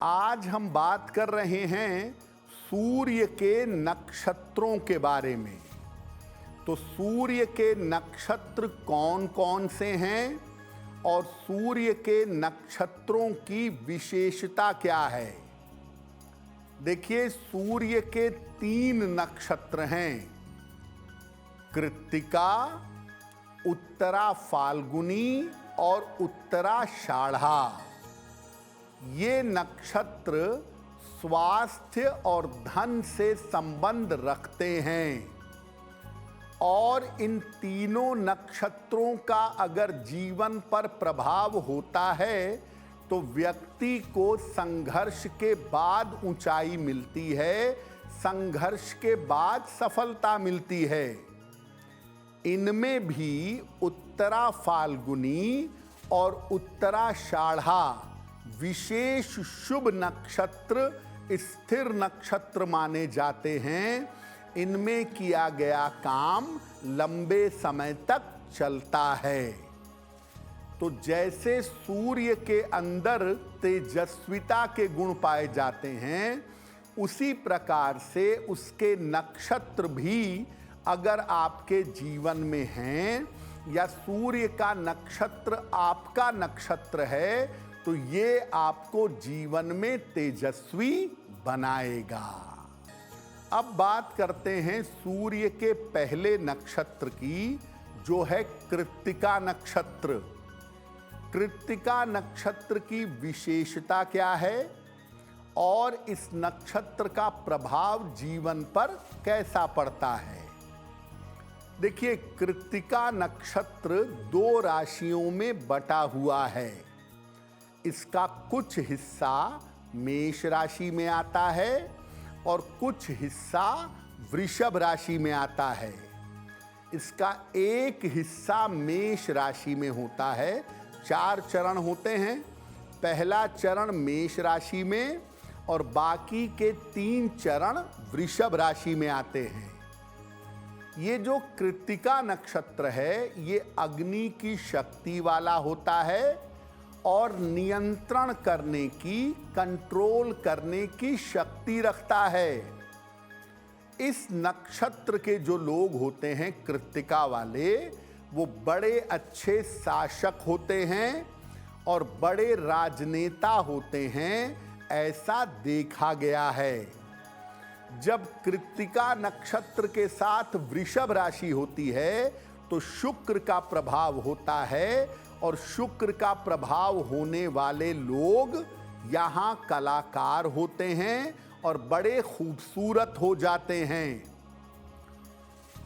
आज हम बात कर रहे हैं सूर्य के नक्षत्रों के बारे में। तो सूर्य के नक्षत्र कौन कौन से हैं और सूर्य के नक्षत्रों की विशेषता क्या है। देखिए, सूर्य के 3 नक्षत्र हैं, कृत्तिका, उत्तरा फाल्गुनी और उत्तराषाढ़ा। ये नक्षत्र स्वास्थ्य और धन से संबंध रखते हैं और इन तीनों नक्षत्रों का अगर जीवन पर प्रभाव होता है तो व्यक्ति को संघर्ष के बाद ऊंचाई मिलती है, संघर्ष के बाद सफलता मिलती है। इनमें भी उत्तरा फाल्गुनी और उत्तराषाढ़ा विशेष शुभ नक्षत्र, स्थिर नक्षत्र माने जाते हैं। इनमें किया गया काम लंबे समय तक चलता है। तो जैसे सूर्य के अंदर तेजस्विता के गुण पाए जाते हैं, उसी प्रकार से उसके नक्षत्र भी अगर आपके जीवन में हैं या सूर्य का नक्षत्र आपका नक्षत्र है तो ये आपको जीवन में तेजस्वी बनाएगा। अब बात करते हैं सूर्य के पहले नक्षत्र की, जो है कृत्तिका नक्षत्र। कृत्तिका नक्षत्र की विशेषता क्या है और इस नक्षत्र का प्रभाव जीवन पर कैसा पड़ता है। देखिए, कृत्तिका नक्षत्र 2 राशियों में बटा हुआ है। इसका कुछ हिस्सा मेष राशि में आता है और कुछ हिस्सा वृषभ राशि में आता है। इसका एक हिस्सा मेष राशि में होता है। 4 चरण होते हैं। पहला चरण मेष राशि में और बाकी के 3 चरण वृषभ राशि में आते हैं। ये जो कृत्तिका नक्षत्र है, ये अग्नि की शक्ति वाला होता है और नियंत्रण करने की, कंट्रोल करने की शक्ति रखता है। इस नक्षत्र के जो लोग होते हैं कृत्तिका वाले, वो बड़े अच्छे शासक होते हैं और बड़े राजनेता होते हैं, ऐसा देखा गया है। जब कृत्तिका नक्षत्र के साथ वृषभ राशि होती है तो शुक्र का प्रभाव होता है और शुक्र का प्रभाव होने वाले लोग यहाँ कलाकार होते हैं और बड़े खूबसूरत हो जाते हैं।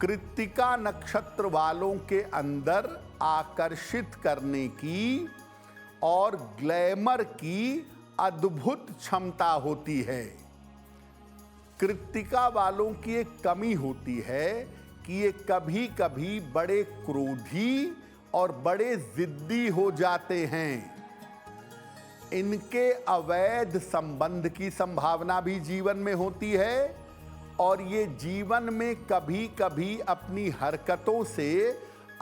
कृत्तिका नक्षत्र वालों के अंदर आकर्षित करने की और ग्लैमर की अद्भुत क्षमता होती है। कृत्तिका वालों की एक कमी होती है कि ये कभी कभी बड़े क्रोधी और बड़े जिद्दी हो जाते हैं। इनके अवैध संबंध की संभावना भी जीवन में होती है और ये जीवन में कभी कभी अपनी हरकतों से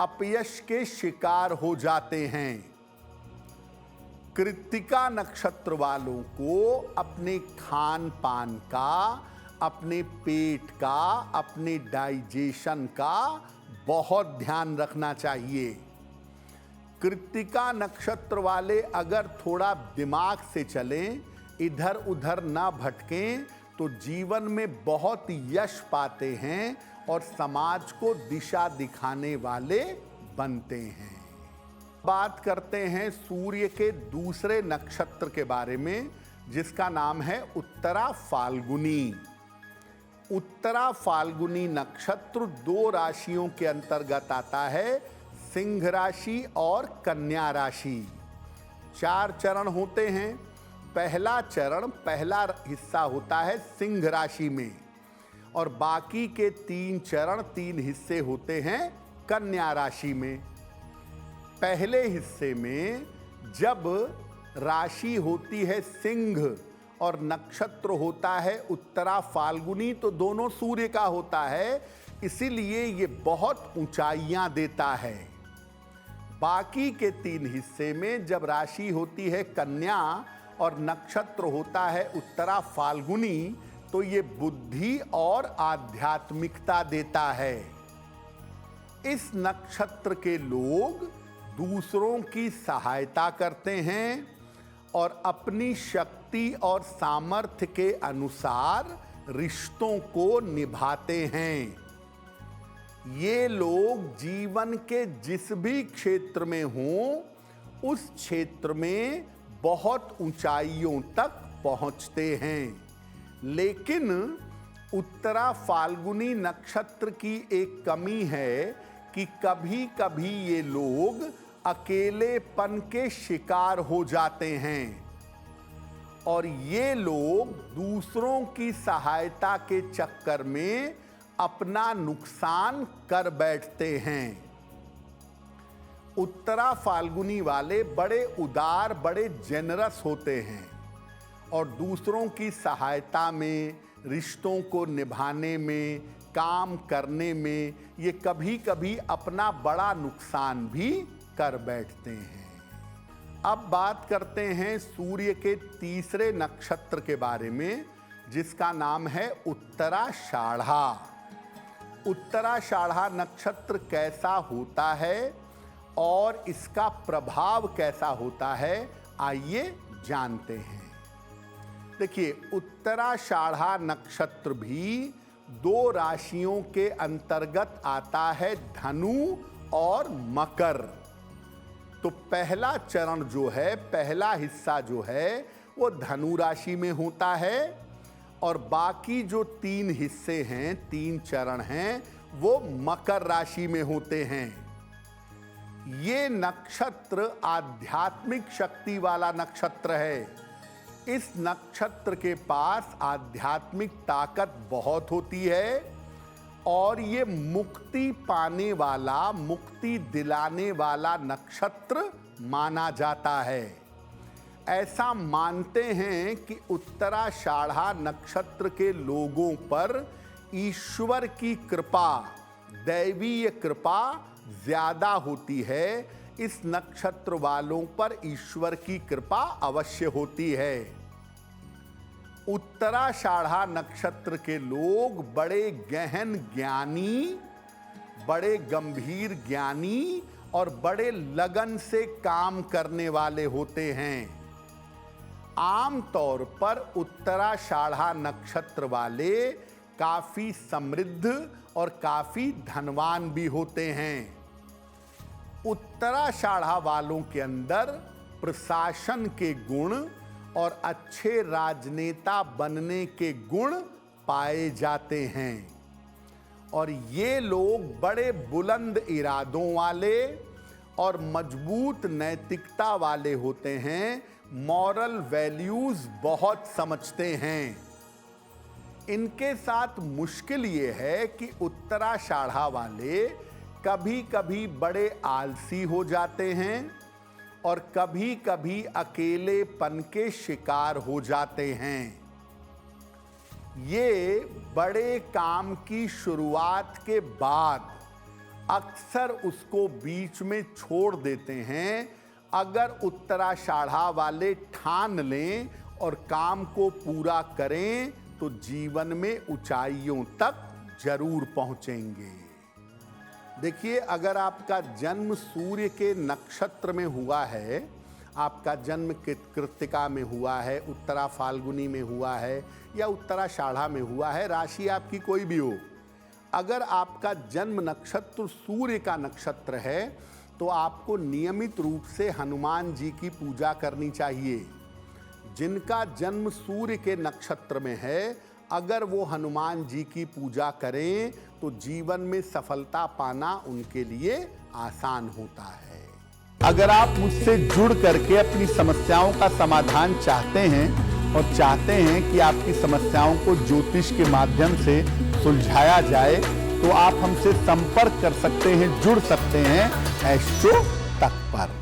अपयश के शिकार हो जाते हैं। कृत्तिका नक्षत्र वालों को अपने खान पान का, अपने पेट का, अपने डाइजेशन का बहुत ध्यान रखना चाहिए। कृत्तिका नक्षत्र वाले अगर थोड़ा दिमाग से चलें, इधर उधर ना भटकें, तो जीवन में बहुत यश पाते हैं और समाज को दिशा दिखाने वाले बनते हैं। बात करते हैं सूर्य के दूसरे नक्षत्र के बारे में, जिसका नाम है उत्तरा फाल्गुनी। उत्तरा फाल्गुनी नक्षत्र 2 राशियों के अंतर्गत आता है, सिंह राशि और कन्या राशि। 4 चरण होते हैं। पहला चरण, पहला हिस्सा होता है सिंह राशि में और बाकी के 3 चरण, 3 हिस्से होते हैं कन्या राशि में। पहले हिस्से में जब राशि होती है सिंह और नक्षत्र होता है उत्तरा फाल्गुनी, तो दोनों सूर्य का होता है, इसीलिए ये बहुत ऊंचाइयां देता है। बाकी के 3 हिस्से में जब राशि होती है कन्या और नक्षत्र होता है उत्तरा फाल्गुनी, तो ये बुद्धि और आध्यात्मिकता देता है। इस नक्षत्र के लोग दूसरों की सहायता करते हैं और अपनी शक्ति और सामर्थ्य के अनुसार रिश्तों को निभाते हैं। ये लोग जीवन के जिस भी क्षेत्र में हों, उस क्षेत्र में बहुत ऊंचाइयों तक पहुंचते हैं। लेकिन उत्तरा फाल्गुनी नक्षत्र की एक कमी है कि कभी कभी ये लोग अकेलेपन के शिकार हो जाते हैं और ये लोग दूसरों की सहायता के चक्कर में अपना नुकसान कर बैठते हैं। उत्तरा फाल्गुनी वाले बड़े उदार, बड़े जेनरस होते हैं और दूसरों की सहायता में, रिश्तों को निभाने में, काम करने में ये कभी कभी अपना बड़ा नुकसान भी कर बैठते हैं। अब बात करते हैं सूर्य के तीसरे नक्षत्र के बारे में, जिसका नाम है उत्तराषाढ़ा। उत्तराषाढ़ा नक्षत्र कैसा होता है और इसका प्रभाव कैसा होता है, आइए जानते हैं। देखिए, उत्तराषाढ़ा नक्षत्र भी दो राशियों के अंतर्गत आता है, धनु और मकर। तो पहला चरण जो है, पहला हिस्सा जो है वो धनु राशि में होता है और बाकी जो तीन हिस्से हैं, तीन चरण हैं, वो मकर राशि में होते हैं। ये नक्षत्र आध्यात्मिक शक्ति वाला नक्षत्र है। इस नक्षत्र के पास आध्यात्मिक ताकत बहुत होती है और ये मुक्ति पाने वाला, मुक्ति दिलाने वाला नक्षत्र माना जाता है। ऐसा मानते हैं कि उत्तराषाढ़ा नक्षत्र के लोगों पर ईश्वर की कृपा, दैवीय कृपा ज्यादा होती है। इस नक्षत्र वालों पर ईश्वर की कृपा अवश्य होती है। उत्तराषाढ़ा नक्षत्र के लोग बड़े गहन ज्ञानी, बड़े गंभीर ज्ञानी और बड़े लगन से काम करने वाले होते हैं। आम तौर पर उत्तराषाढ़ा नक्षत्र वाले काफी समृद्ध और काफी धनवान भी होते हैं। उत्तराषाढ़ा वालों के अंदर प्रशासन के गुण और अच्छे राजनेता बनने के गुण पाए जाते हैं और ये लोग बड़े बुलंद इरादों वाले और मजबूत नैतिकता वाले होते हैं। मॉरल वैल्यूज बहुत समझते हैं। इनके साथ मुश्किल ये है कि उत्तराषाढ़ा वाले कभी कभी बड़े आलसी हो जाते हैं और कभी कभी अकेलेपन के शिकार हो जाते हैं। ये बड़े काम की शुरुआत के बाद अक्सर उसको बीच में छोड़ देते हैं। अगर उत्तराषाढ़ा वाले ठान लें और काम को पूरा करें तो जीवन में ऊंचाइयों तक जरूर पहुंचेंगे। देखिए, अगर आपका जन्म सूर्य के नक्षत्र में हुआ है, आपका जन्म कृत्तिका में हुआ है, उत्तरा फाल्गुनी में हुआ है या उत्तराषाढ़ा में हुआ है, राशि आपकी कोई भी हो, अगर आपका जन्म नक्षत्र सूर्य का नक्षत्र है तो आपको नियमित रूप से हनुमान जी की पूजा करनी चाहिए। जिनका जन्म सूर्य के नक्षत्र में है, अगर वो हनुमान जी की पूजा करें तो जीवन में सफलता पाना उनके लिए आसान होता है। अगर आप मुझसे जुड़ करके अपनी समस्याओं का समाधान चाहते हैं और चाहते हैं कि आपकी समस्याओं को ज्योतिष के माध्यम से सुलझाया जाए, तो आप हमसे संपर्क कर सकते हैं, जुड़ सकते हैं एस्ट्रो तक पर।